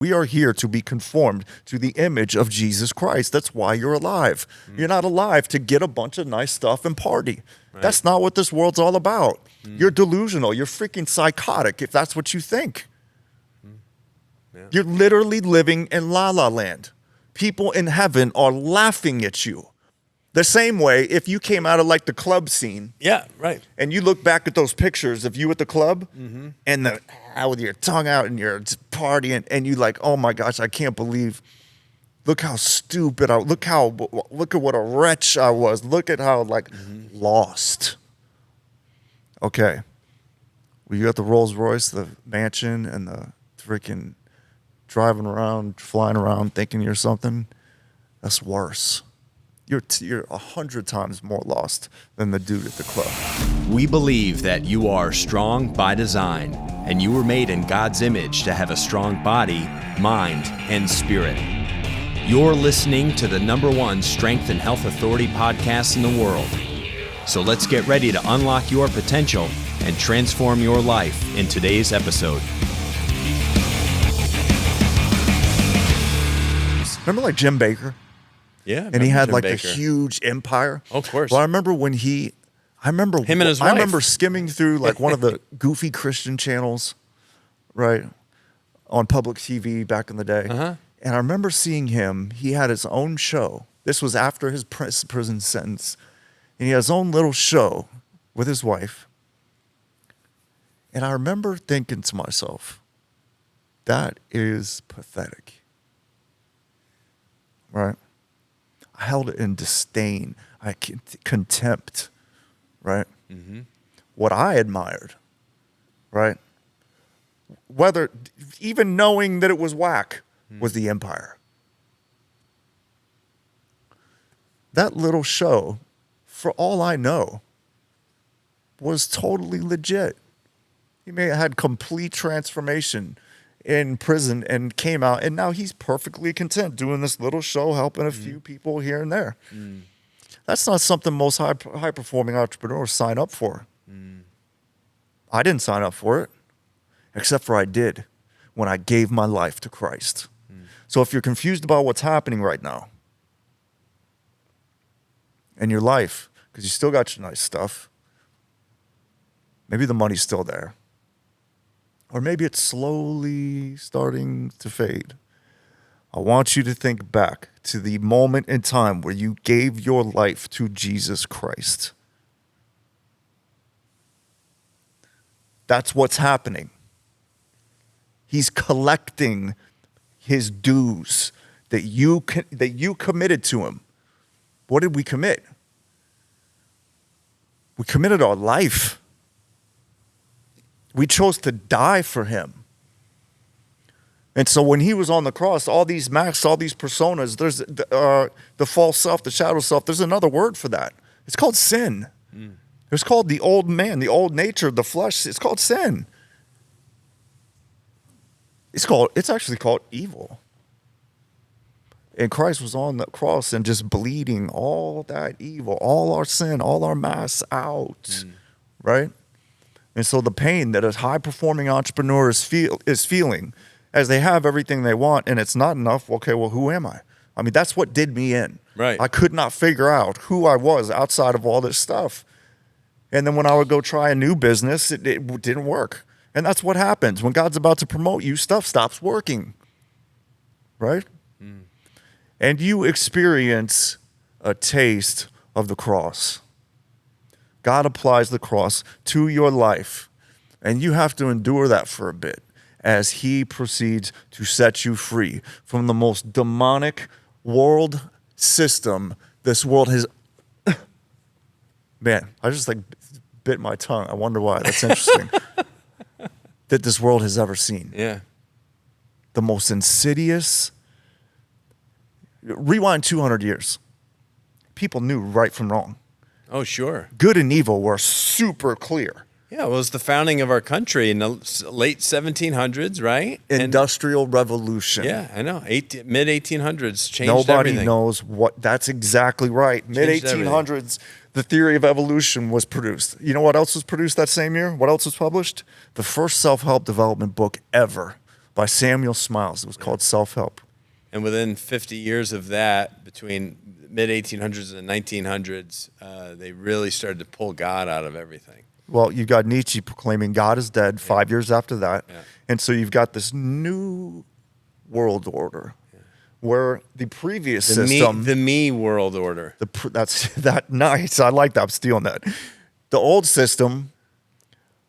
We are here to be conformed to the image of Jesus Christ. That's why you're alive. You're not alive to get a bunch of nice stuff and party. Right. That's not what this world's all about. You're delusional. You're freaking psychotic if that's what you think. Yeah. You're literally living in La La Land. People in heaven are laughing at you. The same way if you came out of like the club scene. Yeah, right. And you look back at those pictures of you at the club and with your tongue out and you're partying and you like, oh my gosh, I can't believe, look how stupid look at what a wretch I was. Look at how lost. Okay. Well, you got the Rolls Royce, the mansion, and the freaking driving around, flying around, thinking you're something. That's worse. You're 100 times more lost than the dude at the club. We believe that you are strong by design, and you were made in God's image to have a strong body, mind, and spirit. You're listening to the #1 strength and health authority podcast in the world. So let's get ready to unlock your potential and transform your life in today's episode. Remember like Jim Baker? Yeah, and he had Jim like Baker. a huge empire. Oh, of course. Well, I remember him and his wife. I remember skimming through like one of the goofy Christian channels, right, on public TV back in the day. And I remember seeing him. He had his own show. This was after his prison sentence. And he had his own little show with his wife. And I remember thinking to myself, that is pathetic. Right? I held it in disdain, contempt, right? What I admired, right? Whether, even knowing that it was whack, was the empire. That little show, for all I know, was totally legit. He may have had complete transformation in prison and came out, and now he's perfectly content doing this little show, helping a few people here and there. That's not something most high-performing entrepreneurs sign up for. I didn't sign up for it, except for I did when I gave my life to Christ. So if you're confused about what's happening right now in your life, because you still got your nice stuff, maybe the money's still there, or maybe it's slowly starting to fade. I want you to think back to the moment in time where you gave your life to Jesus Christ. That's what's happening. He's collecting his dues that you committed to him. What did we commit? We committed our life. We chose to die for him. And so when he was on the cross, all these masks, all these personas, there's the false self, the shadow self, there's another word for that. It's called sin. It's called the old man, the old nature, the flesh. It's called sin. It's actually called evil. And Christ was on the cross and just bleeding all that evil, all our sin, all our masks out, right? And so the pain that a high-performing entrepreneur is feeling as they have everything they want and it's not enough, okay, well, who am I? I mean, that's what did me in. Right. I could not figure out who I was outside of all this stuff. And then when I would go try a new business, it didn't work. And that's what happens. When God's about to promote you, stuff stops working, right? And you experience a taste of the cross. God applies the cross to your life, and you have to endure that for a bit as he proceeds to set you free from the most demonic world system this world has. Man, I just bit my tongue. I wonder why. That's interesting. That this world has ever seen. Yeah. The most insidious. Rewind 200 years. People knew right from wrong. Oh, sure. Good and evil were super clear. Yeah, well, it was the founding of our country in the late 1700s, right? Industrial Revolution. Yeah, I know. Mid-1800s changed Nobody everything. knows what. That's exactly right. Mid-1800s, the theory of evolution was produced. You know what else was produced that same year? What else was published? The first self-help development book ever by Samuel Smiles. It was called Self-Help. And within 50 years of that, between mid-1800s and 1900s, they really started to pull God out of everything. Well, you got Nietzsche proclaiming God is dead 5 years after that. Yeah. And so you've got this new world order where the previous system... The me world order. That's that nice. I like that. I'm stealing that. The old system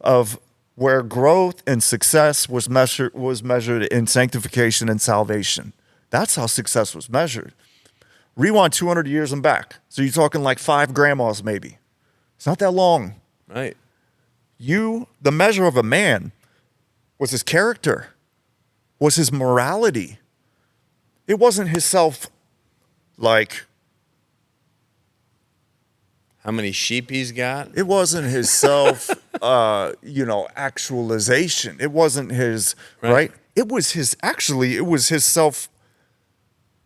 of where growth and success was measured in sanctification and salvation. That's how success was measured. Rewind 200 years and back. So you're talking like 5 grandmas maybe. It's not that long. Right. The measure of a man was his character, was his morality. It wasn't his self, like... How many sheep he's got? It wasn't his self, actualization. It wasn't his, right? It was his self.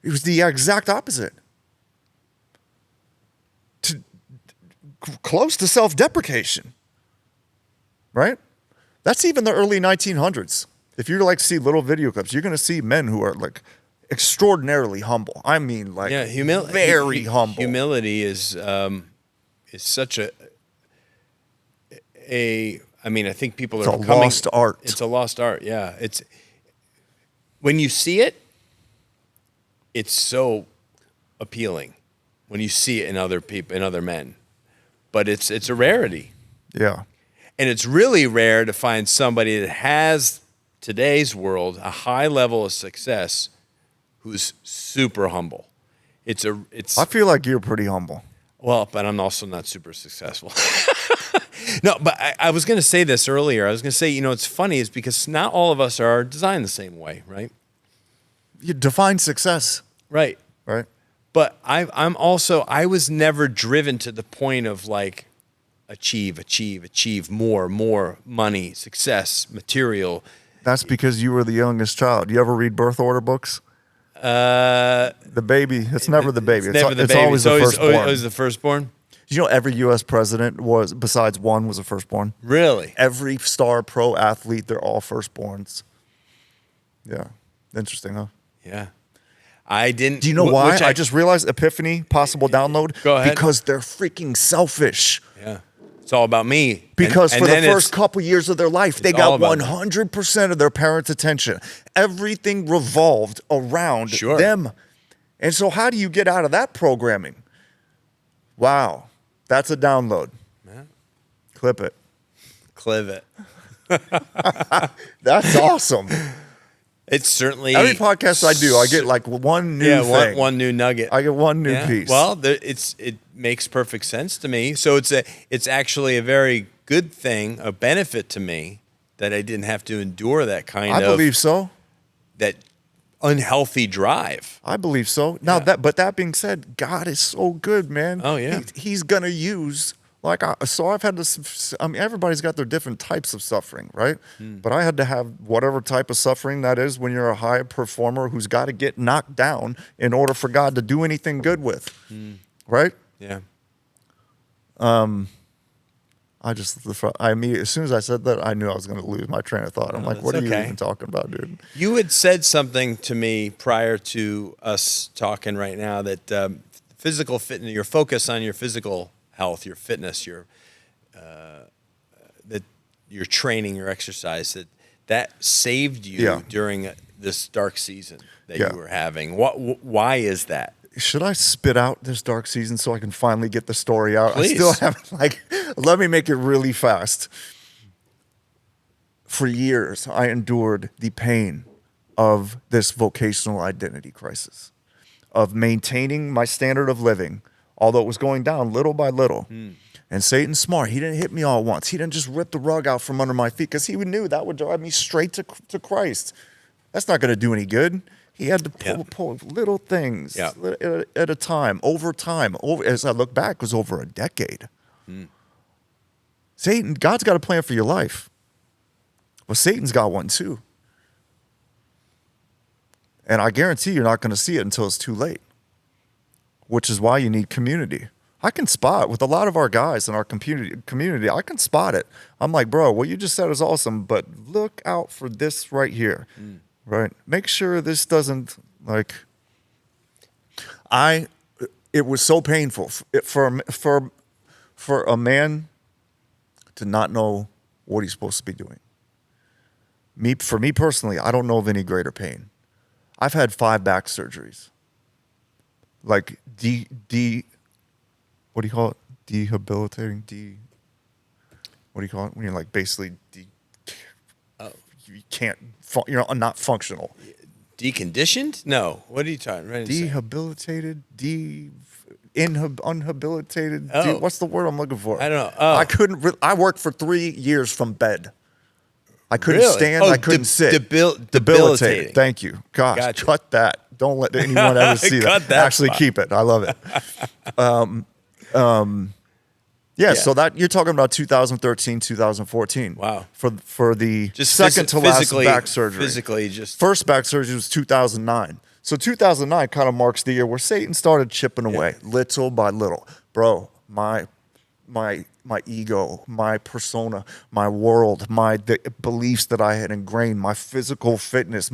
It was the exact opposite. Close to self-deprecation, right? That's even the early 1900s. If you see little video clips, you're going to see men who are like extraordinarily humble. I mean, very humble. Humility is such I think people are It's a lost art. It's a lost art. Yeah. It's when you see it, it's so appealing when you see it in other people, in other men, but it's a rarity. Yeah. And it's really rare to find somebody that has today's world, a high level of success, who's super humble. I feel like you're pretty humble. Well, but I'm also not super successful. No, but I was going to say this earlier. I was going to say, it's funny is because not all of us are designed the same way, right? You define success. Right. Right. But I was never driven to the point of like achieve more money, success, material. That's because you were the youngest child. You ever read birth order books? The baby. It's never the baby. It's always the firstborn. Always the firstborn? You know, every U.S. president besides one, was a firstborn. Really? Every star pro athlete, they're all firstborns. Yeah. Interesting, huh? Yeah. I didn't. Do you know why? I just realized epiphany, possible download. Go ahead. Because they're freaking selfish. Yeah. It's all about me. Because for the first couple years of their life, they got 100% of their parents' attention. Everything revolved around them. And so how do you get out of that programming? Wow. That's a download. Yeah. Clip it. That's awesome. It's certainly... Every podcast I do, I get like one new thing. One new nugget. I get one new piece. Well, it makes perfect sense to me. So it's actually a very good thing, a benefit to me that I didn't have to endure that kind of... I believe so. That unhealthy drive. I believe so. Now, but that being said, God is so good, man. Oh, yeah. He's going to use... I've had this, everybody's got their different types of suffering, right? But I had to have whatever type of suffering that is when you're a high performer who's got to get knocked down in order for God to do anything good with, right? Yeah. As soon as I said that, I knew I was going to lose my train of thought. I'm like, what are you even talking about, dude? You had said something to me prior to us talking right now that physical fitness, your focus on your physical health, your fitness, your training, your exercise, that saved you during this dark season that you were having. Why is that? Should I spit out this dark season so I can finally get the story out? Please. I still haven't, let me make it really fast. For years, I endured the pain of this vocational identity crisis, of maintaining my standard of living, although it was going down little by little. And Satan's smart. He didn't hit me all at once. He didn't just rip the rug out from under my feet because he knew that would drive me straight to Christ. That's not going to do any good. He had to pull little things at a time, over time. As I look back, it was over a decade. God's got a plan for your life. Well, Satan's got one too. And I guarantee you're not going to see it until it's too late, which is why you need community. I can spot with a lot of our guys in our community, I can spot it. I'm like, bro, what you just said is awesome, but look out for this right here. right? Make sure this doesn't it was so painful for a man to not know what he's supposed to be doing. For me personally, I don't know of any greater pain. I've had 5 back surgeries. Like what do you call it? Debilitating. What do you call it? When you're like basically you can't. You're not functional. Deconditioned? No. What are you talking about? Debilitated. Unhabilitated. Oh. What's the word I'm looking for? I don't know. Oh. I couldn't. I worked for 3 years from bed. I couldn't stand. I couldn't sit. Debilitating. Thank you. Gosh, Gotcha. cut that. Don't let anyone ever see that. Cut that Actually, part. keep it. I love it. Yeah. So that you're talking about 2013, 2014. Wow. For the Just second to last back surgery. Physically, just First back surgery was 2009. So 2009 kind of marks the year where Satan started chipping away little by little. Bro, my ego, my persona, my world, the beliefs that I had ingrained, my physical fitness,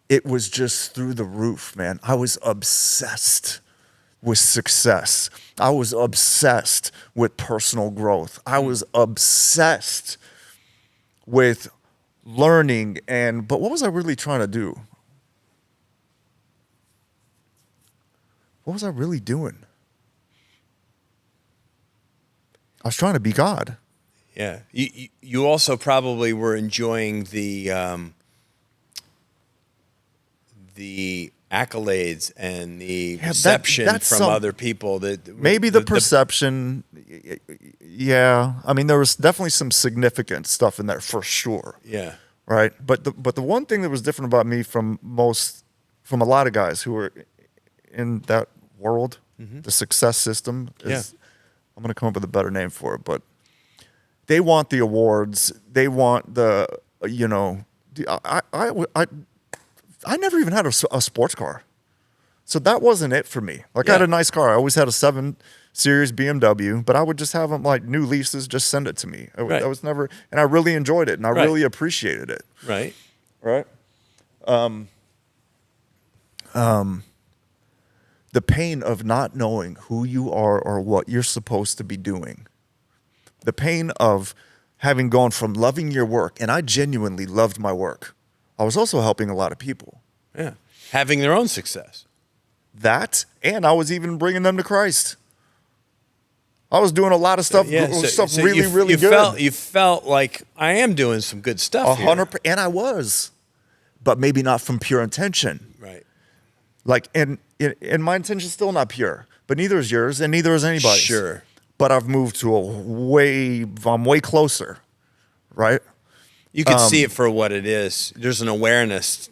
it was just through the roof, man. I was obsessed with success. I was obsessed with personal growth. I was obsessed with learning but what was I really trying to do? What was I really doing? I was trying to be God. yeah. You also probably were enjoying the accolades and the reception from other people. Maybe the perception. Yeah, I mean, there was definitely some significant stuff in there for sure. Yeah. Right. But the one thing that was different about me from a lot of guys who were in that world, the success system is. I'm going to come up with a better name for it, but they want the awards. They want the, I never even had a sports car. So that wasn't it for me. I had a nice car. I always had a 7 Series BMW, but I would just have them like new leases, just send it to me. I was never, and I really enjoyed it and I really appreciated it. Right. Right. The pain of not knowing who you are or what you're supposed to be doing. The pain of having gone from loving your work, and I genuinely loved my work. I was also helping a lot of people. Yeah. Having their own success. That, and I was even bringing them to Christ. I was doing a lot of stuff, really good. You felt like I am doing some good stuff 100%, and I was, but maybe not from pure intention. Right. And my intention is still not pure, but neither is yours, and neither is anybody's. Sure. But I've moved to I'm way closer, right? You could see it for what it is. There's an awareness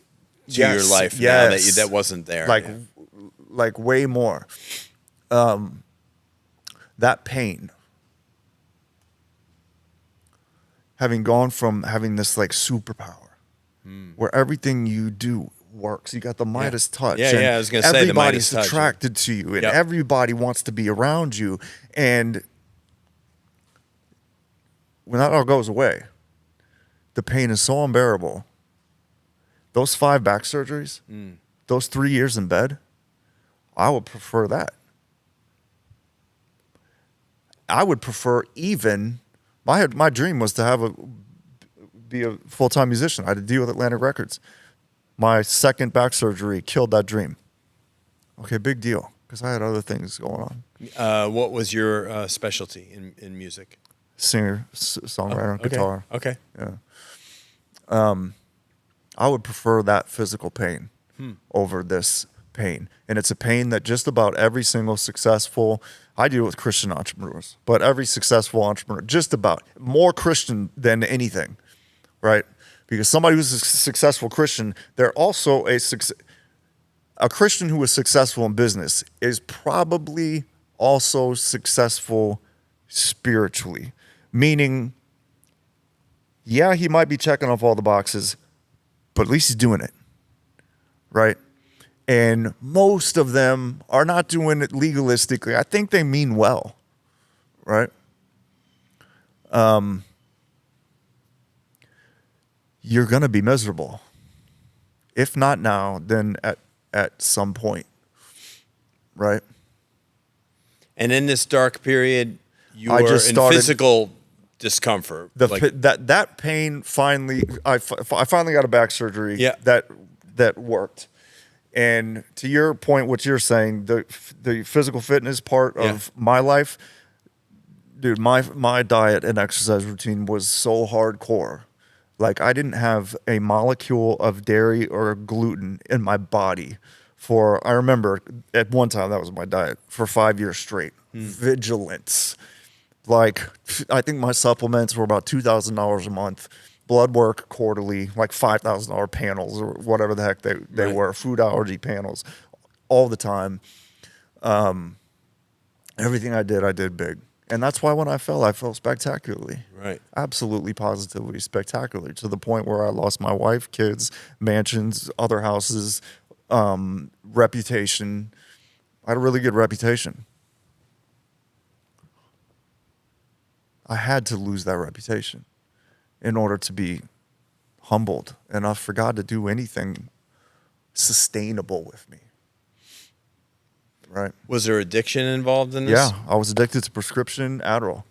to your life now that wasn't there. Like way more. That pain, having gone from having this like superpower, where everything you do works. You got the Midas touch. I was going to say the Midas touch. Everybody's attracted to you, and everybody wants to be around you. And when that all goes away, the pain is so unbearable. Those 5 back surgeries, those 3 years in bed, I would prefer that. I would prefer even my dream was to be a full-time musician. I had to deal with Atlantic Records. My second back surgery killed that dream. Okay, big deal, because I had other things going on. What was your specialty in music? Singer, songwriter, guitar. Okay. Yeah. I would prefer that physical pain over this pain. And it's a pain that just about every single successful, I deal with Christian entrepreneurs, but every successful entrepreneur, just about more Christian than anything, right? Because somebody who's a successful Christian, they're also a Christian who is successful in business is probably also successful spiritually. Meaning, yeah, he might be checking off all the boxes, but at least he's doing it, right? And most of them are not doing it legalistically. I think they mean well, right? You're going to be miserable. If not now, then at some point, right? And in this dark period, you I were just in started- physical discomfort. That pain finally, I finally got a back surgery. Yeah. that worked. And to your point, what you're saying, the physical fitness part of my life, dude, my diet and exercise routine was so hardcore. Like, I didn't have a molecule of dairy or gluten in my body I remember at one time that was my diet for 5 years straight. Vigilance. Like, I think my supplements were about $2,000 a month. Blood work quarterly, like $5,000 panels or whatever the heck they were. Food allergy panels, all the time. Everything I did big. And that's why when I fell spectacularly. Right. Absolutely, positively, spectacularly, to the point where I lost my wife, kids, mansions, other houses, reputation. I had a really good reputation. I had to lose that reputation in order to be humbled enough for God to do anything sustainable with me. Right. Was there addiction involved in this? Yeah, I was addicted to prescription Adderall.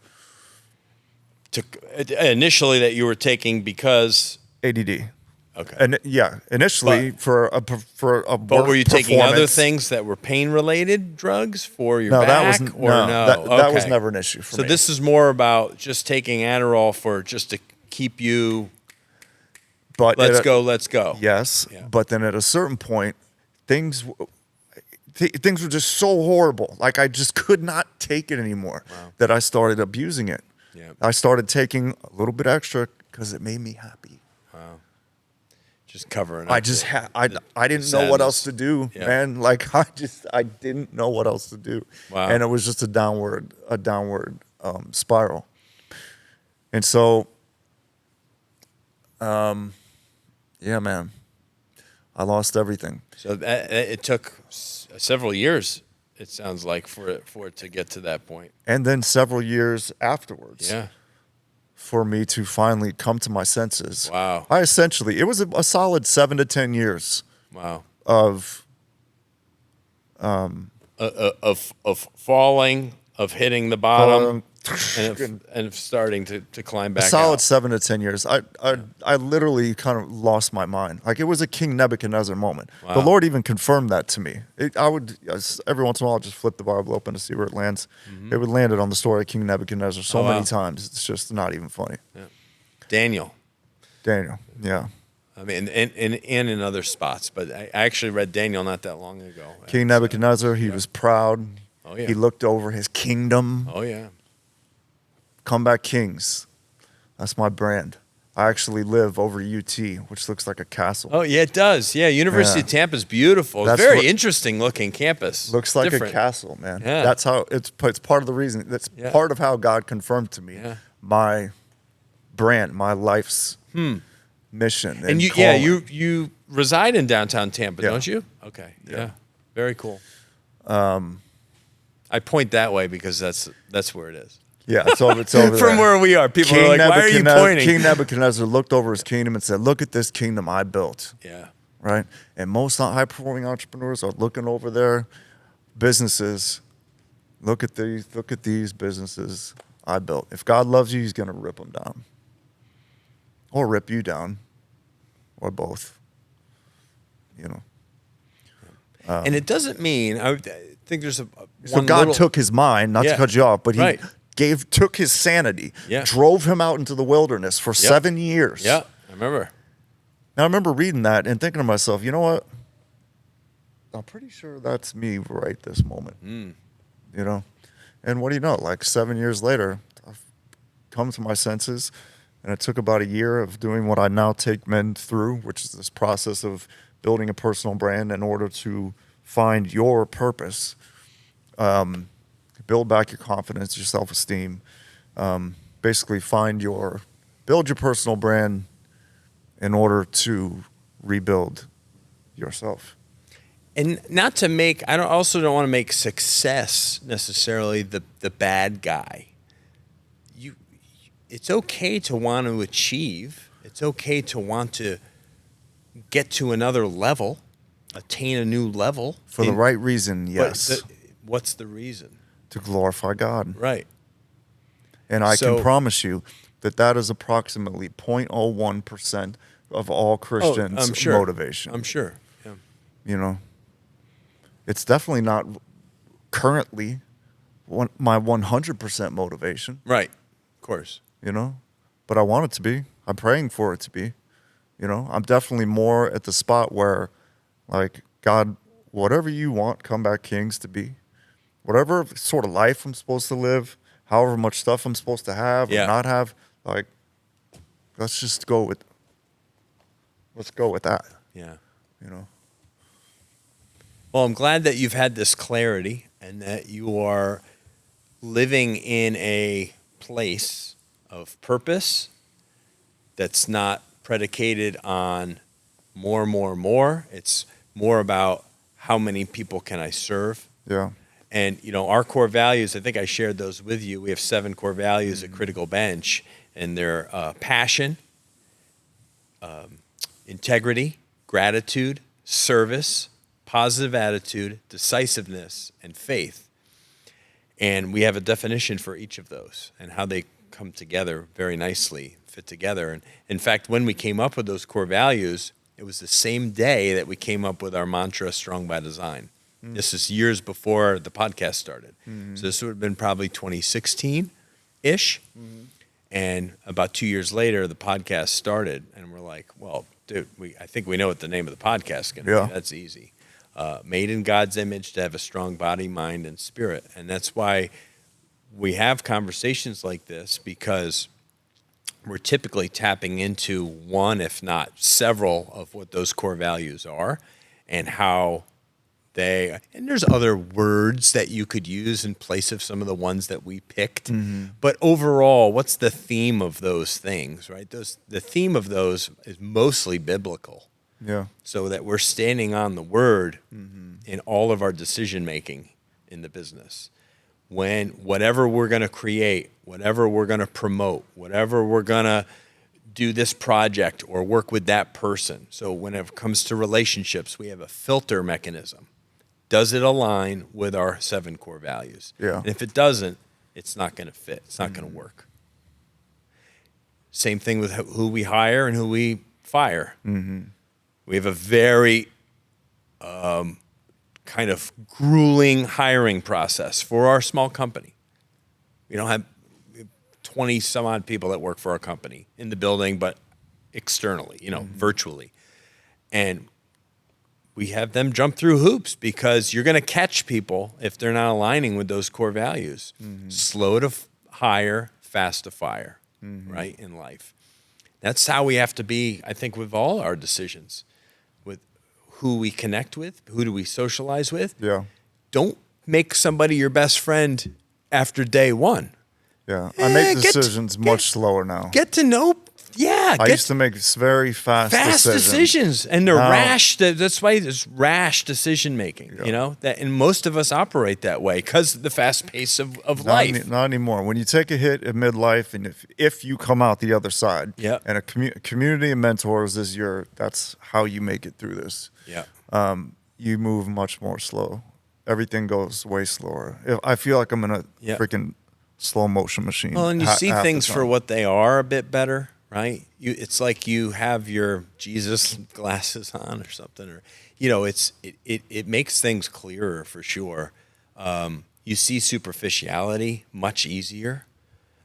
Initially that you were taking because ADD. Okay. And initially for a But were you taking other things that were pain related drugs for your back? That was never an issue for me. So this is more about just taking Adderall just to keep you. But let's go. Yes, Yeah. But then at a certain point, things were just so horrible. Like, I just could not take it anymore. Wow. That I started abusing it. Yeah. I started taking a little bit extra because it made me happy. Wow. Just covering up. I didn't know what else to do, man. Like, I didn't know what else to do. Wow. And it was just a downward spiral. And so, yeah, man, I lost everything. So it took several years, it sounds like, for it to get to that point. And then several years afterwards. Yeah. For me to finally come to my senses. Wow. It was a solid 7 to 10 years. Wow. Of falling, of hitting the bottom, and of starting to climb back. A solid out. 7 to 10 years. I literally kind of lost my mind. Like, it was a King Nebuchadnezzar moment. Wow. The Lord even confirmed that to me. I would every once in a while I'd just flip the Bible open to see where it lands. It would land it on the story of King Nebuchadnezzar so many times. It's just not even funny. Yeah. Daniel, yeah. I mean, and in other spots, but I actually read Daniel not that long ago. King Nebuchadnezzar, he was proud. Oh yeah. He looked over his kingdom. Oh yeah. Comeback Kings. That's my brand. I actually live over UT, which looks like a castle. Oh yeah, it does. Yeah, University of Tampa is beautiful. It's very interesting looking campus. Looks like a castle, man. Yeah. That's how it's part of the reason. That's part of how God confirmed to me my brand, my life's mission. And you reside in downtown Tampa, don't you? Okay. Yeah. Very cool. I point that way because that's where it is. Yeah, it's over there. From where we are, people are like, "Why are you pointing?" King Nebuchadnezzar looked over his kingdom and said, "Look at this kingdom I built." Yeah. Right? And most high-performing entrepreneurs are looking over their businesses. Look at these businesses I built. If God loves you, he's going to rip them down. Or rip you down. Or both. You know. And it doesn't mean, I think there's so God took his mind, not to cut you off, but he took his sanity, drove him out into the wilderness for 7 years. Yeah, I remember. Now, I remember reading that and thinking to myself, you know what? I'm pretty sure that's me right this moment. You know? And what do you know? Like 7 years later, I've come to my senses, and it took about a year of doing what I now take men through, which is this process of building a personal brand in order to find your purpose. Build back your confidence, your self-esteem. Basically build your personal brand in order to rebuild yourself. And not to make, I also don't want to make success necessarily the bad guy. It's okay to want to achieve. It's okay to want to get to another level, attain a new level. For the right reason, yes. But what's the reason? To glorify God. Right. And I can promise you that is approximately 0.01% of all Christians' motivation. I'm sure. Yeah. You know, it's definitely not currently my 100% motivation. Right. Of course. You know, but I want it to be. I'm praying for it to be. You know, I'm definitely more at the spot where, like, God, whatever you want Comeback Kings to be, whatever sort of life I'm supposed to live, however much stuff I'm supposed to have or not have, like, let's go with that. Yeah. You know. Well, I'm glad that you've had this clarity and that you are living in a place of purpose that's not predicated on more. It's more about how many people can I serve. Yeah. And, you know, our core values, I think I shared those with you. We have 7 core values at Critical Bench, and they're passion, integrity, gratitude, service, positive attitude, decisiveness, and faith. And we have a definition for each of those and how they come together very nicely, fit together. And in fact, when we came up with those core values, it was the same day that we came up with our mantra, Strong by Design. This is years before the podcast started. So this would have been probably 2016-ish. And about 2 years later, the podcast started. And we're like, well, dude, I think we know what the name of the podcast is going to be. That's easy. Made in God's image to have a strong body, mind, and spirit. And that's why we have conversations like this, because we're typically tapping into one, if not several, of what those core values are and how and there's other words that you could use in place of some of the ones that we picked. But overall, what's the theme of those things, right? The theme of those is mostly biblical. Yeah. So that we're standing on the word in all of our decision making in the business. When whatever we're going to create, whatever we're going to promote, whatever we're going to do this project or work with that person. So when it comes to relationships, we have a filter mechanism. Does it align with our 7 core values? Yeah. And if it doesn't, it's not going to fit. It's not going to work. Same thing with who we hire and who we fire. We have a very kind of grueling hiring process for our small company. We don't have 20 some odd people that work for our company in the building, but externally, virtually. And we have them jump through hoops because you're going to catch people if they're not aligning with those core values. Slow to hire, fast to fire, right, in life. That's how we have to be, I think, with all our decisions, with who we connect with, who do we socialize with. Yeah. Don't make somebody your best friend after day 1. Yeah. I make decisions much slower now. Get to know. Yeah. I used to make very fast decisions. And they're rash. That's why it's rash decision making, and most of us operate that way because of the fast pace of life. Not anymore. When you take a hit at midlife, and if you come out the other side, and a community of mentors that's how you make it through this. Yeah. You move much more slow. Everything goes way slower. I feel like I'm in a freaking slow motion machine. Well, and you see things for what they are a bit better. Right? It's like you have your Jesus glasses on or something, or it makes things clearer for sure. You see superficiality much easier.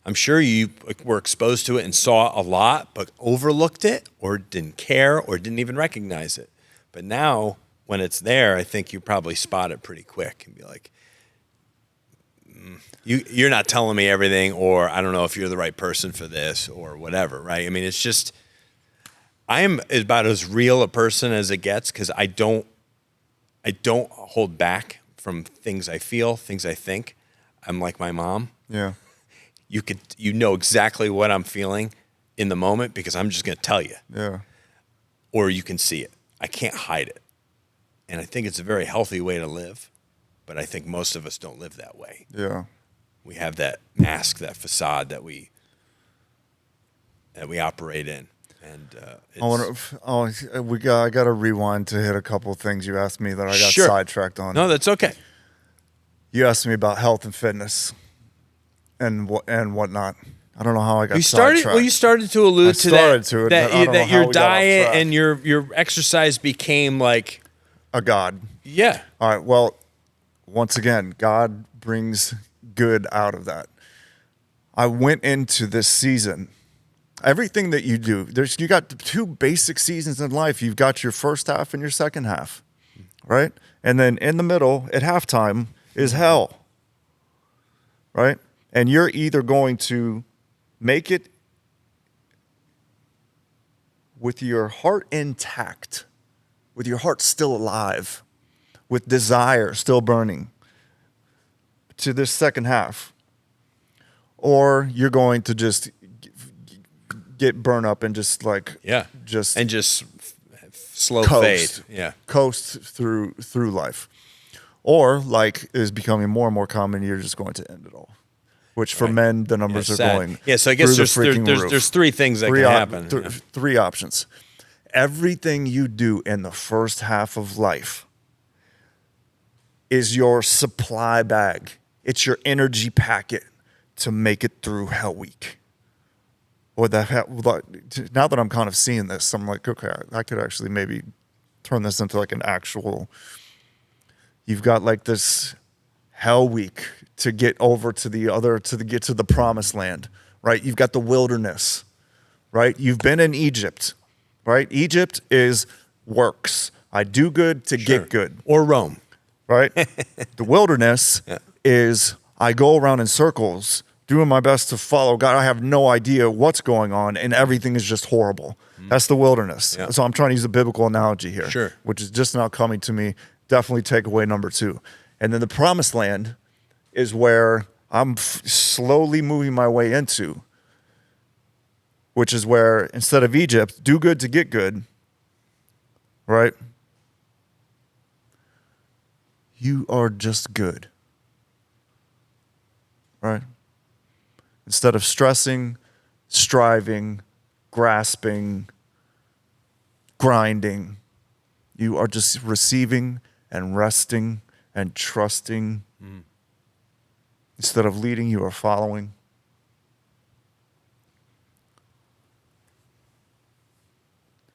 I'm sure you were exposed to it and saw a lot, but overlooked it or didn't care or didn't even recognize it. But now, when it's there, I think you probably spot it pretty quick and be like, You're not telling me everything, or I don't know if you're the right person for this or whatever, right? I mean, it's just, I am about as real a person as it gets because I don't hold back from things I feel, things I think. I'm like my mom. Yeah. You know exactly what I'm feeling in the moment because I'm just going to tell you. Yeah. Or you can see it. I can't hide it. And I think it's a very healthy way to live, but I think most of us don't live that way. Yeah. We have that mask, that facade that we operate in. And I got to rewind to hit a couple of things you asked me that I got Sure. sidetracked on. No, that's okay. You asked me about health and fitness and whatnot. I don't know how I got sidetracked. Well, you started to allude to that your diet and your exercise became like a god. Yeah. All right. Well, once again, God brings good out of that. I went into this season. Everything that you do, you got two basic seasons in life. You've got your first half and your second half, right? And then in the middle, at halftime, is hell, right? And you're either going to make it with your heart intact, with your heart still alive, with desire still burning to this second half, or you're going to just get burned up and just slow coast, fade. Coast through life. Or like is becoming more and more common, you're just going to end it all. Which for men, the numbers are going. Yeah, so I guess there's three things that can happen. Three options. Everything you do in the first half of life is your supply bag. It's your energy packet to make it through Hell Week. Or now that I'm kind of seeing this, I'm like, okay, I could actually maybe turn this into like an actual. You've got like this Hell Week to get over to get to the promised land, right? You've got the wilderness, right? You've been in Egypt, right? Egypt is works. I do good to get good. Or Rome. Right? The wilderness is I go around in circles doing my best to follow God. I have no idea what's going on, and everything is just horrible. That's the wilderness. Yeah. So I'm trying to use a biblical analogy here, which is just now coming to me. Definitely takeaway number 2. And then the promised land is where I'm slowly moving my way into, which is where instead of Egypt, do good to get good, right? You are just good, right? Instead of stressing, striving, grasping, grinding, you are just receiving and resting and trusting. Instead of leading, you are following.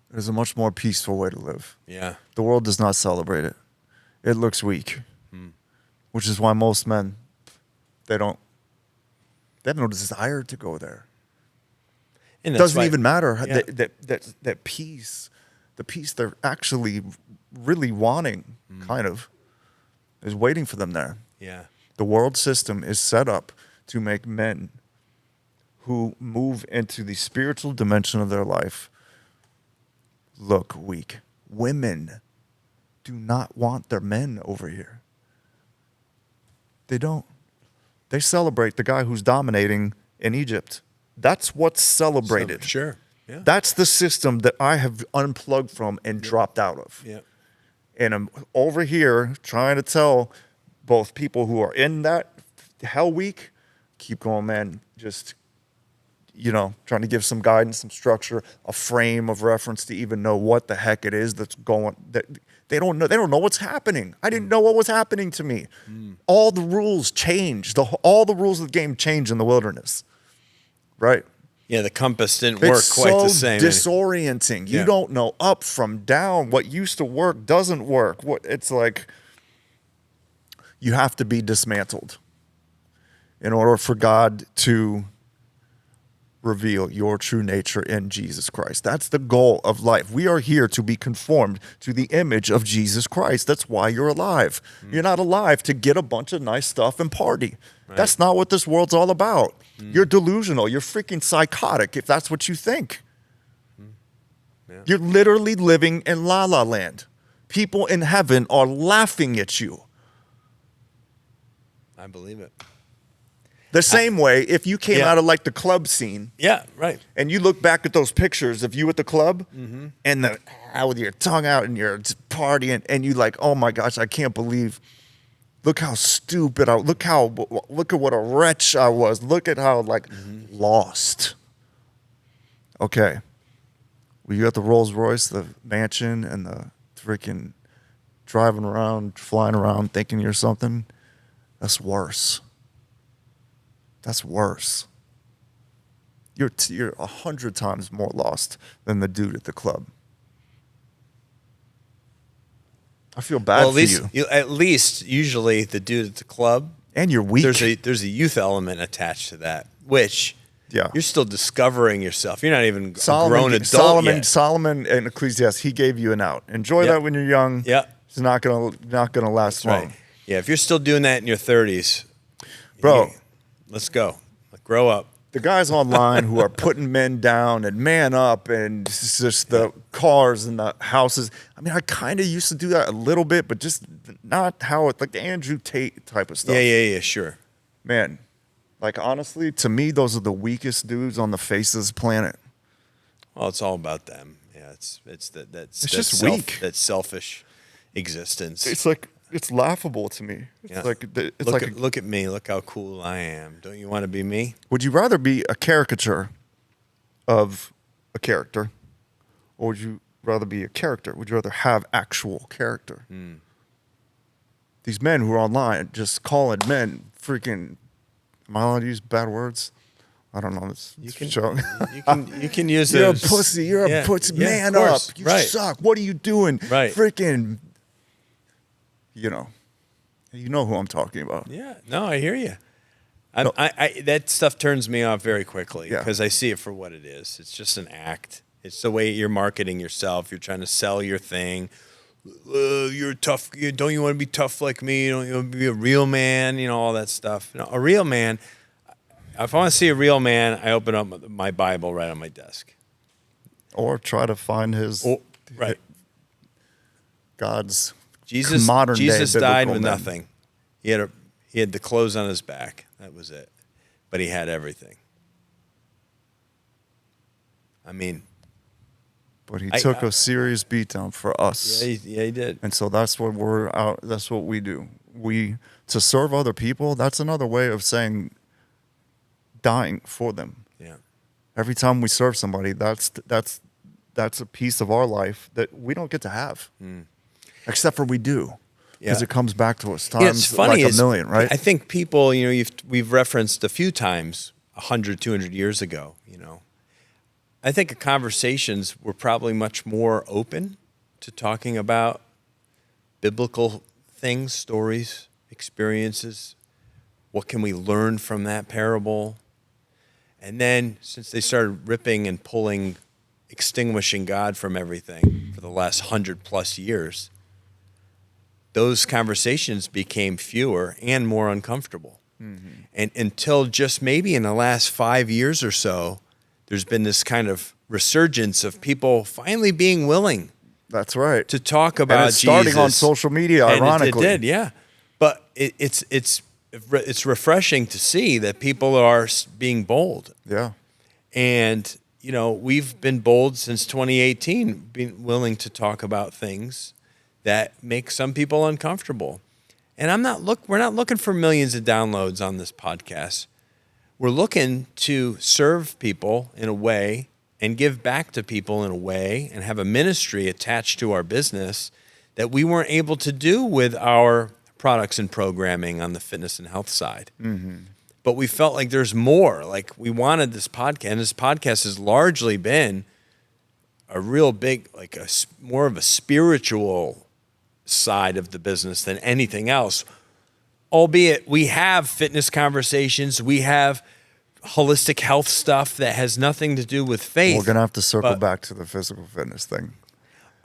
There's a much more peaceful way to live. Yeah. The world does not celebrate it. It looks weak, which is why most men, they have no desire to go there. And it doesn't even matter that peace, the peace they're actually really wanting, kind of, is waiting for them there. Yeah. The world system is set up to make men who move into the spiritual dimension of their life look weak. Women do not want their men over here. They don't. They celebrate the guy who's dominating in Egypt. That's what's celebrated. Sure. Yeah. That's the system that I have unplugged from and dropped out of. Yeah. And I'm over here trying to tell both people who are in that Hell Week, keep going, man. Just, trying to give some guidance, some structure, a frame of reference to even know what the heck it is that's going. That they don't know. They don't know what's happening. I didn't know what was happening to me. All the rules changed. All the rules of the game changed in the wilderness. Right. Yeah, the compass didn't work quite the same. It's so disorienting. You don't know up from down. What used to work doesn't work. It's like you have to be dismantled in order for God to reveal your true nature in Jesus Christ. That's the goal of life. We are here to be conformed to the image of Jesus Christ. That's why you're alive. You're not alive to get a bunch of nice stuff and party. Right. That's not what this world's all about. You're delusional. You're freaking psychotic if that's what you think. Yeah. You're literally living in La La Land. People in heaven are laughing at you. I believe it. The same way, if you came out of like the club scene, right, and you look back at those pictures of you at the club, and with your tongue out and you're partying, and you like, oh my gosh, I can't believe, look how stupid look at what a wretch I was. Look at how lost. Okay, Well, you got the Rolls Royce, the mansion, and the freaking driving around, flying around, thinking you're something. That's worse. That's worse. You're 100 times more lost than the dude at the club. I feel bad for you. At least, usually, the dude at the club, and you're weak. There's a youth element attached to that, which you're still discovering yourself. You're not even a grown adult yet. Solomon and Ecclesiastes, he gave you an out. Enjoy that when you're young. Yeah, it's not gonna last long. Right. Yeah, if you're still doing that in your 30s, bro, let's go. Grow up. The guys online who are putting men down and man up, and it's just the cars and the houses. I mean, I kind of used to do that a little bit, but just not how it, like the Andrew Tate type of stuff. Yeah, sure. Man, like honestly, to me, those are the weakest dudes on the face of this planet. Well, it's all about them. Yeah, it's just weak. That selfish existence. It's like, it's laughable to me. It's look at me. Look how cool I am. Don't you want to be me? Would you rather be a caricature of a character, or would you rather be a character? Would you rather have actual character? These men who are online just calling men freaking. Am I allowed to use bad words? I don't know. You can use those. You're a pussy. You're a pussy. Man up. You suck. What are you doing? Right. Freaking. You know who I'm talking about. Yeah, no, I hear you. I that stuff turns me off very quickly because I see it for what it is. It's just an act. It's the way you're marketing yourself. You're trying to sell your thing. You're tough. Don't you want to be tough like me? Don't you want to be a real man? All that stuff. A real man. If I want to see a real man, I open up my Bible right on my desk, or try to find his God's. Jesus died with nothing. He had the clothes on his back. That was it. But he had everything. I mean, but he took a serious beatdown for us. Yeah, he did. And so that's what we're out. That's what we do. To serve other people. That's another way of saying dying for them. Yeah. Every time we serve somebody, that's a piece of our life that we don't get to have. Except for we do, because it comes back to us times it's funny, like a million, right? I think people, we've referenced a few times 100, 200 years ago, I think conversations were probably much more open to talking about biblical things, stories, experiences. What can we learn from that parable? And then since they started ripping and pulling, extinguishing God from everything for the last 100+ years, those conversations became fewer and more uncomfortable. And until just maybe in the last 5 years or so, there's been this kind of resurgence of people finally being willing. That's right. To talk about Jesus. Starting on social media, ironically. It did, yeah. But it's refreshing to see that people are being bold. Yeah. And, we've been bold since 2018, being willing to talk about things that make some people uncomfortable. And we're not looking for millions of downloads on this podcast. We're looking to serve people in a way and give back to people in a way and have a ministry attached to our business that we weren't able to do with our products and programming on the fitness and health side. But we felt like there's more. Like we wanted this podcast, and this podcast has largely been a real big, more of a spiritual side of the business than anything else. Albeit we have fitness conversations, we have holistic health stuff that has nothing to do with faith. We're gonna have to circle back to the physical fitness thing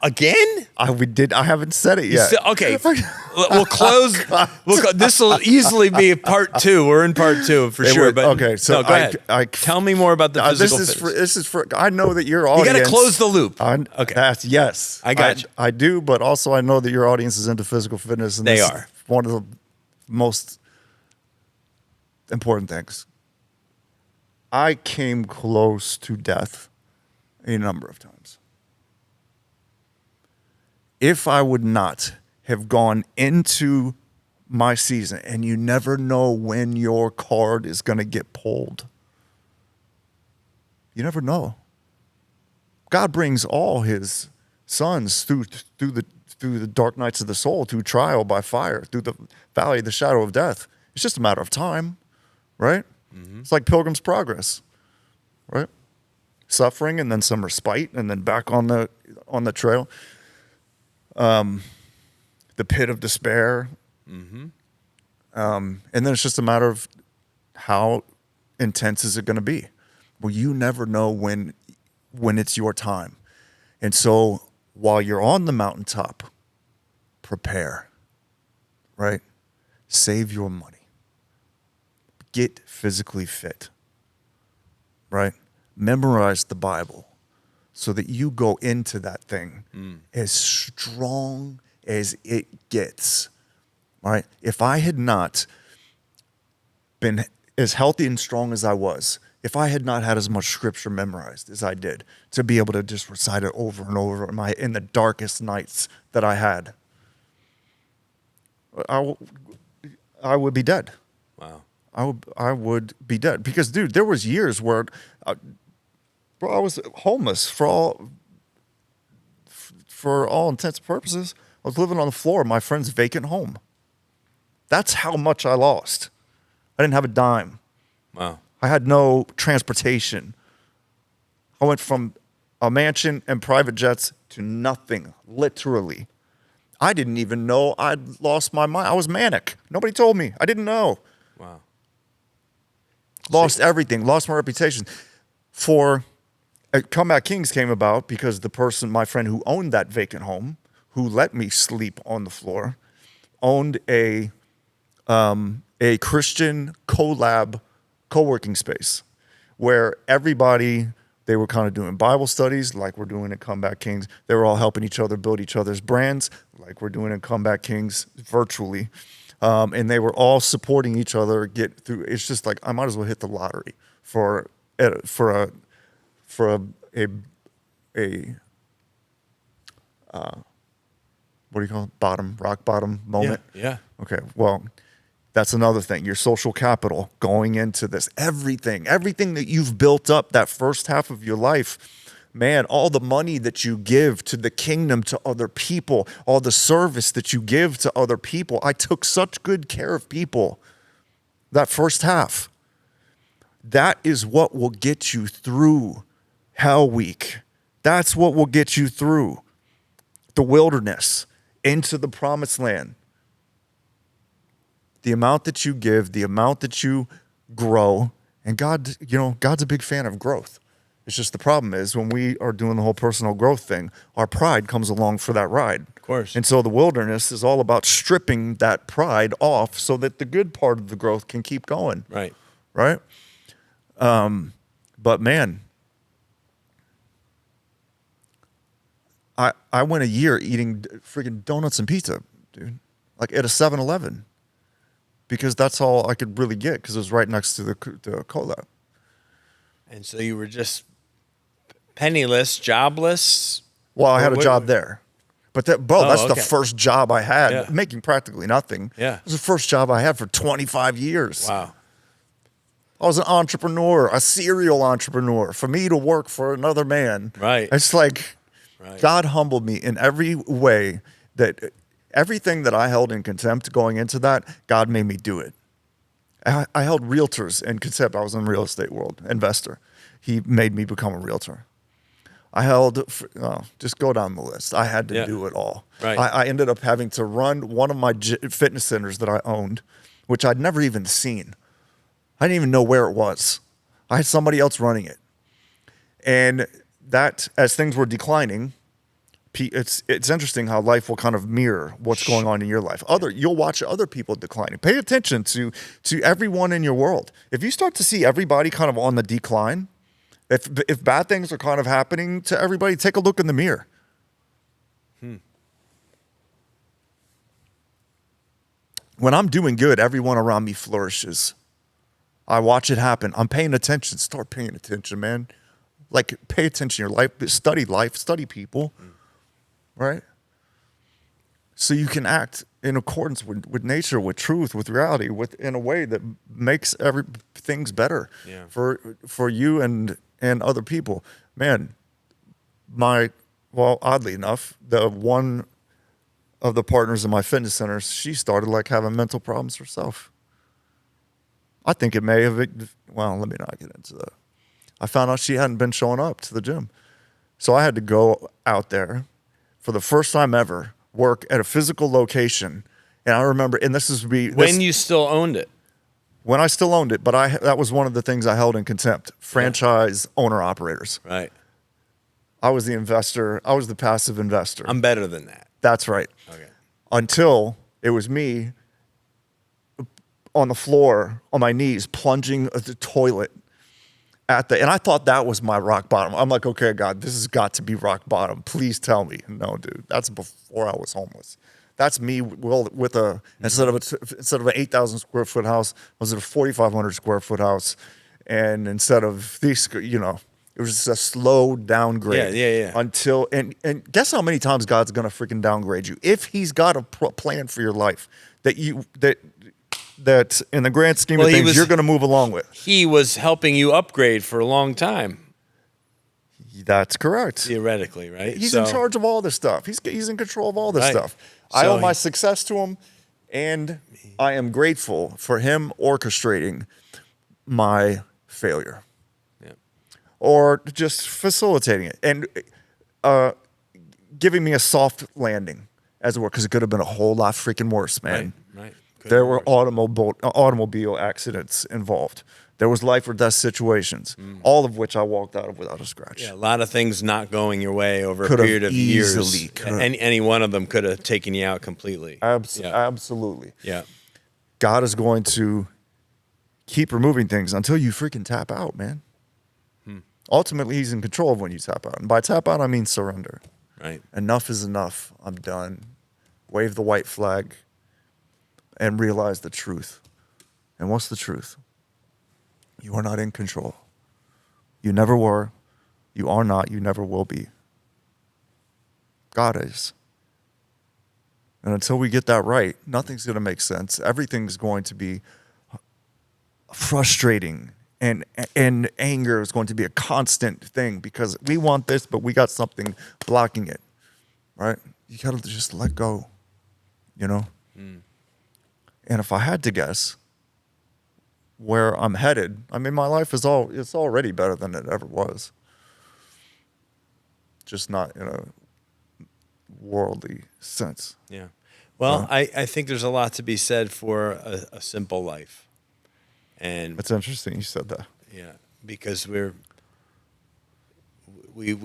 again. I haven't said it yet. Okay, we'll close. This will easily be part 2. We're in part 2 for sure. But okay, so go ahead. Tell me more about the physical fitness. This is for. I know that your audience. You got to close the loop. Okay. Yes, I got you. I do, but also I know that your audience is into physical fitness, and they are one of the most important things. I came close to death a number of times. If I would not have gone into my season, and you never know when your card is going to get pulled. You never know. God brings all his sons through the dark nights of the soul, through trial by fire, through the valley of the shadow of death. It's just a matter of time, right? Mm-hmm. It's like Pilgrim's Progress, right? Suffering and then some respite and then back on the trail. The pit of despair. Mm-hmm. And then it's just a matter of how intense is it going to be? Well, you never know when it's your time. And so while you're on the mountaintop, prepare, right? Save your money. Get physically fit, right? Memorize the Bible so that you go into that thing as strong as it gets, right? If I had not been as healthy and strong as I was, if I had not had as much scripture memorized as I did to be able to just recite it over and over in the darkest nights that I had, I would be dead. Wow. I would be dead because, dude, there was years where, bro, I was homeless for all intents and purposes. I was living on the floor of my friend's vacant home. That's how much I lost. I didn't have a dime. Wow. I had no transportation. I went from a mansion and private jets to nothing, literally. I didn't even know I'd lost my mind. I was manic. Nobody told me. I didn't know. Wow. Lost everything. Lost my reputation. Comeback Kings came about because my friend who owned that vacant home, who let me sleep on the floor, owned a Christian collab co-working space where everybody, they were kind of doing Bible studies like we're doing at Comeback Kings. They were all helping each other build each other's brands like we're doing at Comeback Kings virtually. And they were all supporting each other get through. It's just like, I might as well hit the lottery for a what do you call it? Rock bottom moment. Yeah. Okay. Well, that's another thing. Your social capital going into this, everything that you've built up that first half of your life, man, all the money that you give to the kingdom, to other people, all the service that you give to other people. I took such good care of people that first half. That is what will get you through Hell Week. That's what will get you through the wilderness into the promised land. The amount that you give, the amount that you grow, and God's a big fan of growth. It's just the problem is when we are doing the whole personal growth thing, our pride comes along for that ride. Of course. And so the wilderness is all about stripping that pride off so that the good part of the growth can keep going. Right. Right? But man, I went a year eating freaking donuts and pizza, dude, like at a 7-Eleven. Because that's all I could really get because it was right next to the collab. And so you were just penniless, jobless? Well, I had a job there. But that's okay. the first job I had, making practically nothing. Yeah. It was the first job I had for 25 years. Wow. I was an entrepreneur, a serial entrepreneur. For me to work for another man. Right. It's like God humbled me in every way that everything that I held in contempt going into that, God made me do it. I held realtors in contempt. I was in the real estate world, investor. He made me become a realtor. I held, just go down the list. I had to do it all. Right. I ended up having to run one of my fitness centers that I owned, which I'd never even seen. I didn't even know where it was. I had somebody else running it. And that, as things were declining, it's interesting how life will kind of mirror what's going on in your life. You'll watch other people declining. Pay attention to everyone in your world. If you start to see everybody kind of on the decline, if bad things are kind of happening to everybody, take a look in the mirror. When I'm doing good, everyone around me flourishes. I watch it happen. I'm paying attention. Start paying attention, man. Like, pay attention to your life, study people. Right? So you can act in accordance with nature, with truth, with reality, in a way that makes things better for you and other people. Man, oddly enough, the one of the partners in my fitness centers, she started like having mental problems herself. I think it may have, well, let me not get into that. I found out she hadn't been showing up to the gym. So I had to go out there for the first time ever, work at a physical location. And I remember, and this is when you still owned it. When I still owned it, but that was one of the things I held in contempt. Franchise owner operators. Right. I was the investor. I was the passive investor. I'm better than that. That's right. Okay. Until it was me on the floor, on my knees, plunging the toilet and I thought that was my rock bottom. I'm like, okay, God, this has got to be rock bottom. Please tell me. No, dude, that's before I was homeless. That's me with instead of an 8,000 square foot house, was it a 4,500 square foot house? And instead of these, it was just a slow downgrade. Yeah. Until, and guess how many times God's going to freaking downgrade you? If he's got a plan for your life that in the grand scheme of things, you're going to move along with. He was helping you upgrade for a long time. That's correct. Theoretically, right? He's in charge of all this stuff. He's in control of all this stuff. I owe my success to him, and I am grateful for him orchestrating my failure. Yeah. Or just facilitating it and giving me a soft landing, as it were, because it could have been a whole lot freaking worse, man. Right. There were automobile accidents involved. There was life or death situations, all of which I walked out of without a scratch. Yeah, a lot of things not going your way over a period of years. Any one of them could have taken you out completely. Absolutely. Yeah. God is going to keep removing things until you freaking tap out, man. Ultimately, he's in control of when you tap out. And by tap out, I mean surrender. Right. Enough is enough. I'm done. Wave the white flag and realize the truth. And what's the truth? You are not in control. You never were. You are not. You never will be. God is. And until we get that right, nothing's going to make sense. Everything's going to be frustrating, and anger is going to be a constant thing because we want this, but we got something blocking it, right? You got to just let go, And if I had to guess where I'm headed, I mean, my life it's already better than it ever was. Just not in a worldly sense. Yeah. Well, I think there's a lot to be said for a simple life. And it's interesting you said that. Yeah, because we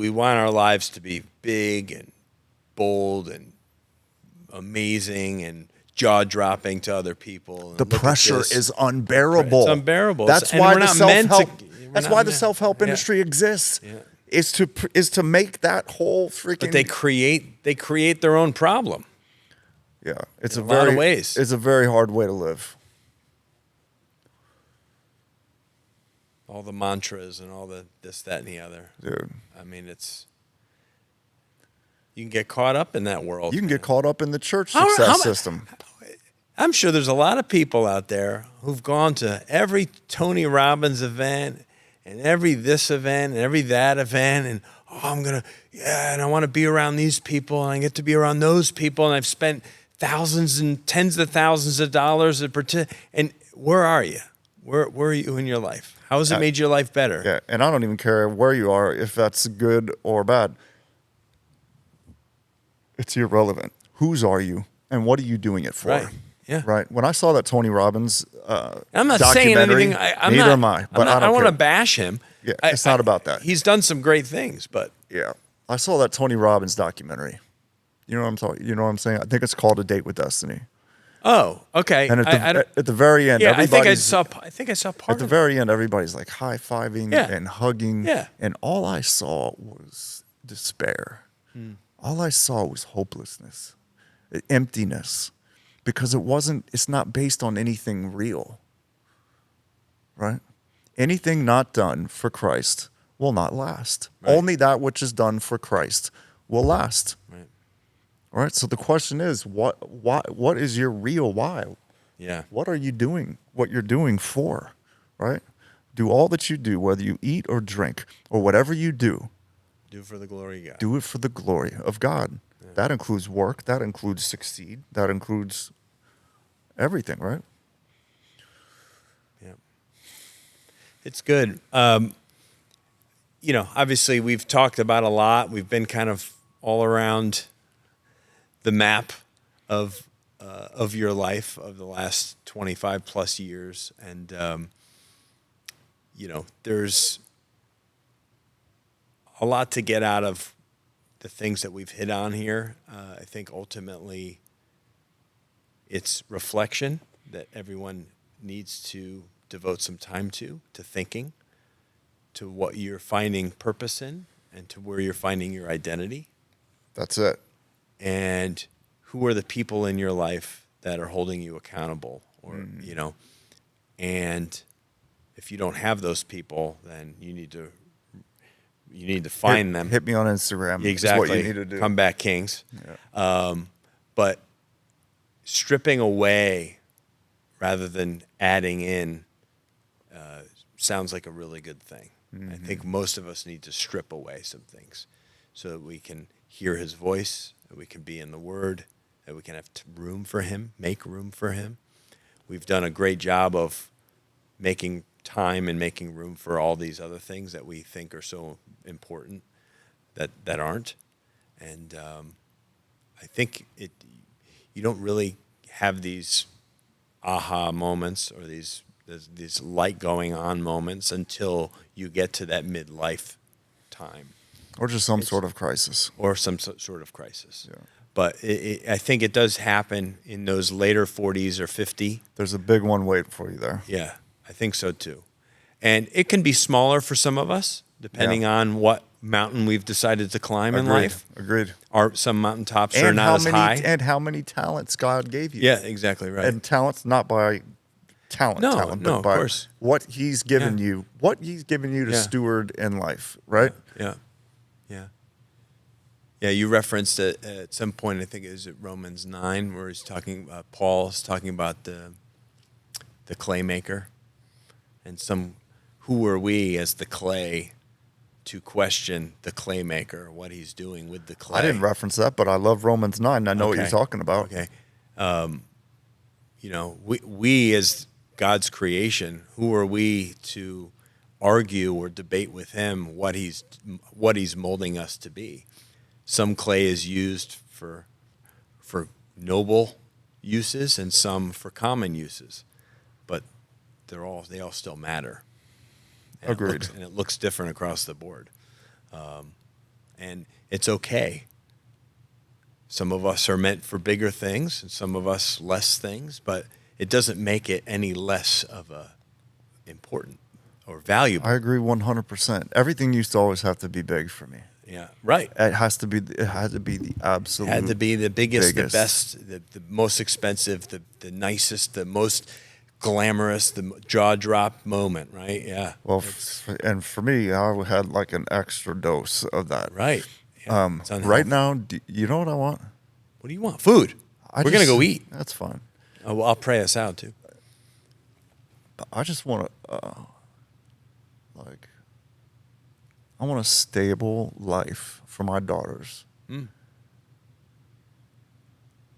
want our lives to be big and bold and amazing and jaw-dropping to other people. The pressure is unbearable. It's unbearable. That's why the self-help industry exists. Yeah. Is to make that whole freaking. But they create their own problem. Yeah, it's in a lot of ways. It's a very hard way to live. All the mantras and all the this, that, and the other. Dude. I mean, you can get caught up in that world. You can get caught up in the church success system. I'm sure there's a lot of people out there who've gone to every Tony Robbins event and every this event and every that event, and and I want to be around these people, and I get to be around those people, and I've spent thousands and tens of thousands of dollars and where are you? Where are you in your life? How has it made your life better? Yeah, and I don't even care where you are, if that's good or bad. It's irrelevant. Whose are you, and what are you doing it for? Right. Yeah. Right. When I saw that Tony Robbins I'm not saying anything. Neither am I. But I don't want to bash him. Yeah, it's not about that. He's done some great things, but yeah, I saw that Tony Robbins documentary. You know what I'm talking? You know what I'm saying? I think it's called A Date with Destiny. Oh, okay. And at the very end, I think I saw part at the very end. Everybody's like high-fiving and hugging. Yeah. And all I saw was despair. All I saw was hopelessness, emptiness, because it's not based on anything real. Right? Anything not done for Christ will not last. Right. Only that which is done for Christ will last. Right. All right. So the question is, what is your real why? Yeah. What are you doing? What you're doing for? Right? Do all that you do, whether you eat or drink or whatever you do Do it for the glory of God. Do it for the glory of God. Yeah. That includes work. That includes succeed. That includes everything, right? Yeah. It's good. Obviously we've talked about a lot. We've been kind of all around the map of your life of the last 25 plus years. And, there's a lot to get out of the things that we've hit on here. I think ultimately it's reflection that everyone needs to devote some time to thinking, to what you're finding purpose in, and to where you're finding your identity. That's it. And who are the people in your life that are holding you accountable, or and if you don't have those people, then you need to find them. Hit me on Instagram. Exactly. Is what you need to do. Comeback Kings. Yeah. But stripping away rather than adding in sounds like a really good thing. Mm-hmm. I think most of us need to strip away some things so that we can hear his voice, that we can be in the Word, that we can have room for him, make room for him. We've done a great job of making time and making room for all these other things that we think are so important that aren't. And I think you don't really have these aha moments or these light going on moments until you get to that midlife time. Or just some sort of crisis. Or some sort of crisis. Yeah. But I think it does happen in those later 40s or 50. There's a big one waiting for you there. Yeah, I think so too. And it can be smaller for some of us, depending on what mountain we've decided to climb in life. Agreed. Some mountaintops are not as high. And how many talents God gave you. Yeah, exactly right. And talents not by talent, but by of course. What he's given you, to steward in life, right? Yeah. Yeah, you referenced it at some point, I think it was at Romans 9, where Paul's talking about the Claymaker. And who are we as the clay to question the Claymaker, what he's doing with the clay? I didn't reference that, but I love Romans 9. I know what you're talking about. Okay. We as God's creation, who are we to argue or debate with him what he's molding us to be? Some clay is used for noble uses and some for common uses, but they all still matter. And Agreed. It looks different across the board, and it's okay. Some of us are meant for bigger things, and some of us less things, but it doesn't make it any less of a important or valuable. I agree 100%. Everything used to always have to be big for me. Yeah, right. It had to be the absolute. Had to be the biggest. The best, the most expensive, the nicest, the most glamorous, the jaw drop moment, right? Yeah. Well, and for me, I had like an extra dose of that. Right. Yeah, right now, you know what I want? What do you want? Food. We're gonna go eat. That's fine. Oh, well, I'll pray us out too. I just want to, I want a stable life for my daughters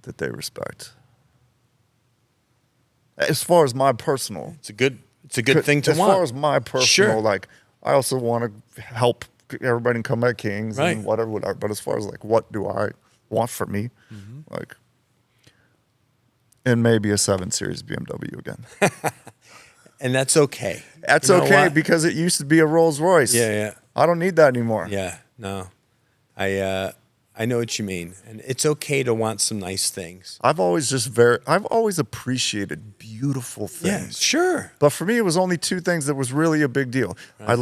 that they respect. As far as my personal, it's a good thing to want. As far as my personal, I also want to help everybody come at Kings and whatever. But as far as what do I want for me, and maybe a 7 Series BMW again. And that's okay. That's okay because it used to be a Rolls Royce. Yeah. I don't need that anymore. Yeah, no. I know what you mean. And it's okay to want some nice things. I've always appreciated beautiful things. Yeah, sure. But for me, it was only 2 things that was really a big deal. Right.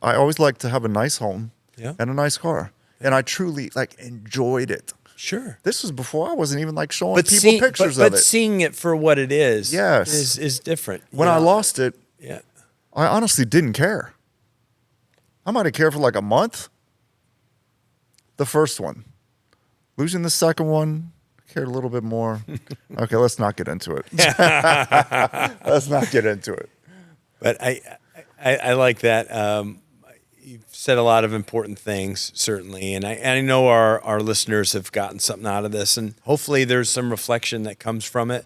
I always liked to have a nice home and a nice car. And I truly enjoyed it. Sure. This was before I wasn't even showing people pictures of it. But seeing it for what it is yes. is different. When I lost it, yeah, I honestly didn't care. I might have cared for a month. The first one. Losing the second one, I cared a little bit more. Okay, let's not get into it. Let's not get into it. But I like that. you've said a lot of important things, certainly. And I know our listeners have gotten something out of this, and hopefully there's some reflection that comes from it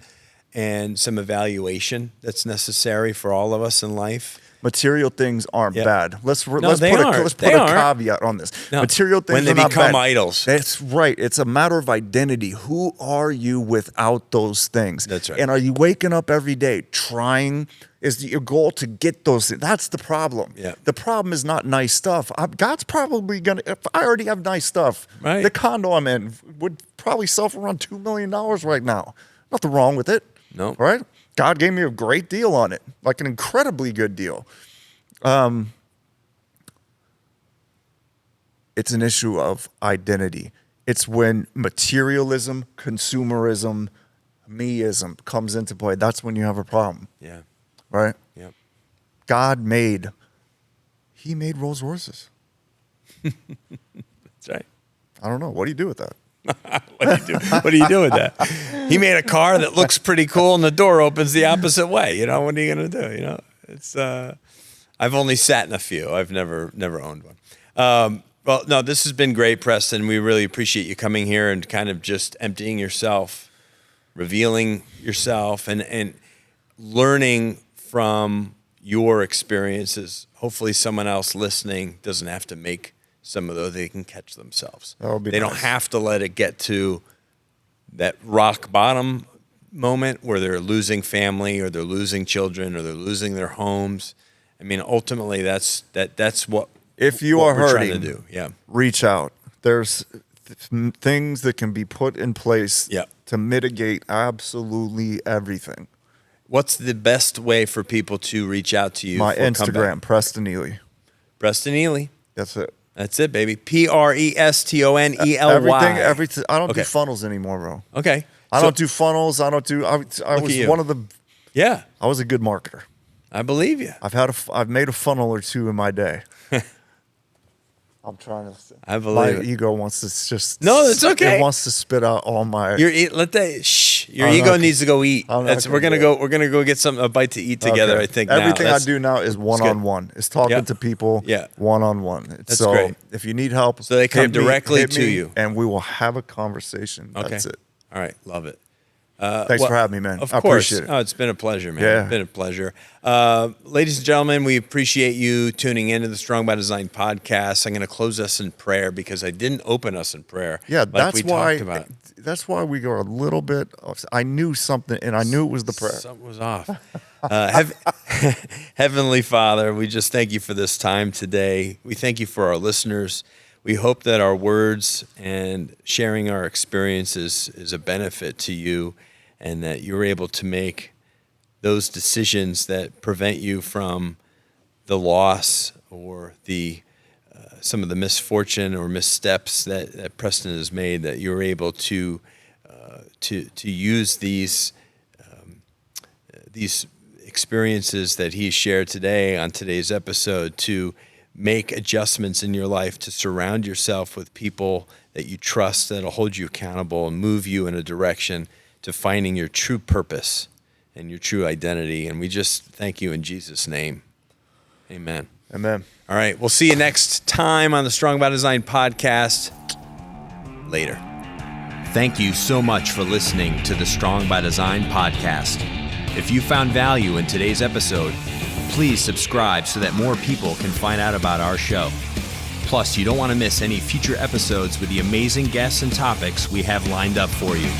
and some evaluation that's necessary for all of us in life. Material things aren't bad. Let's put a caveat on this. No. Material things when they are not become bad. idols. That's right. It's a matter of identity. Who are you without those things? That's right. And are you waking up every day trying? Is your goal to get those things? That's the problem. Yeah. The problem is not nice stuff. God's probably gonna. If I already have nice stuff, right. The condo I'm in would probably sell for around $2 million right now. Nothing wrong with it. No. Right? God gave me a great deal on it, like an incredibly good deal. It's an issue of identity. It's when materialism, consumerism, meism comes into play. That's when you have a problem. Yeah. Right? Yeah. God made Rolls Royces. That's right. I don't know. What do you do with that? What do you do with that? He made a car that looks pretty cool and the door opens the opposite way. You know, what are you going to do? You know, it's, I've only sat in a few. I've never owned one. Well, no, this has been great, Preston. We really appreciate you coming here and kind of just emptying yourself, revealing yourself, and learning from your experiences. Hopefully someone else listening doesn't have to make some of those. They can catch themselves. That would be They nice. don't have to let it get to that rock bottom moment where they're losing family or they're losing children or they're losing their homes. I mean, ultimately, that's what If you what are we're hurting, trying to do. Yeah. reach out. There's things that can be put in place to mitigate absolutely everything. What's the best way for people to reach out to you? My for Instagram, comeback? Preston Ely. Preston Ely. That's it. That's it, baby. PrestonEly. Everything. I don't do funnels anymore, bro. Okay. I don't do funnels. I was one of the. Yeah. I was a good marketer. I believe you. I've made a funnel or two in my day. I'm trying to. I believe my it. ego wants to just. No, it's okay. It wants to spit out all my. Your ego needs to go eat. We're gonna go get a bite to eat together. Okay. I think everything I do now is one-on-one. It's talking to people. Yeah. One-on-one. That's so great. if you need help, So they come hit me, directly hit to me, you. and we will have a conversation. Okay. That's it. All right. Love it. Thanks for having me, man. Of I course. appreciate it. Oh, it's been a pleasure, man. Yeah. It's been a pleasure. Ladies and gentlemen, we appreciate you tuning into the Strong by Design podcast. I'm going to close us in prayer because I didn't open us in prayer. Yeah, like we talked about. That's why we go a little bit. I knew something, and I knew it was the prayer. Something was off. Heavenly Father, we just thank you for this time today. We thank you for our listeners. We hope that our words and sharing our experiences is a benefit to you, and that you're able to make those decisions that prevent you from the loss or the some of the misfortune or missteps that Preston has made, that you're able to use these experiences that he shared today on today's episode to make adjustments in your life, to surround yourself with people that you trust, that'll hold you accountable and move you in a direction to finding your true purpose and your true identity. And we just thank you in Jesus' name. Amen. Amen. All right. We'll see you next time on the Strong by Design podcast. Later. Thank you so much for listening to the Strong by Design podcast. If you found value in today's episode, please subscribe so that more people can find out about our show. Plus, you don't want to miss any future episodes with the amazing guests and topics we have lined up for you.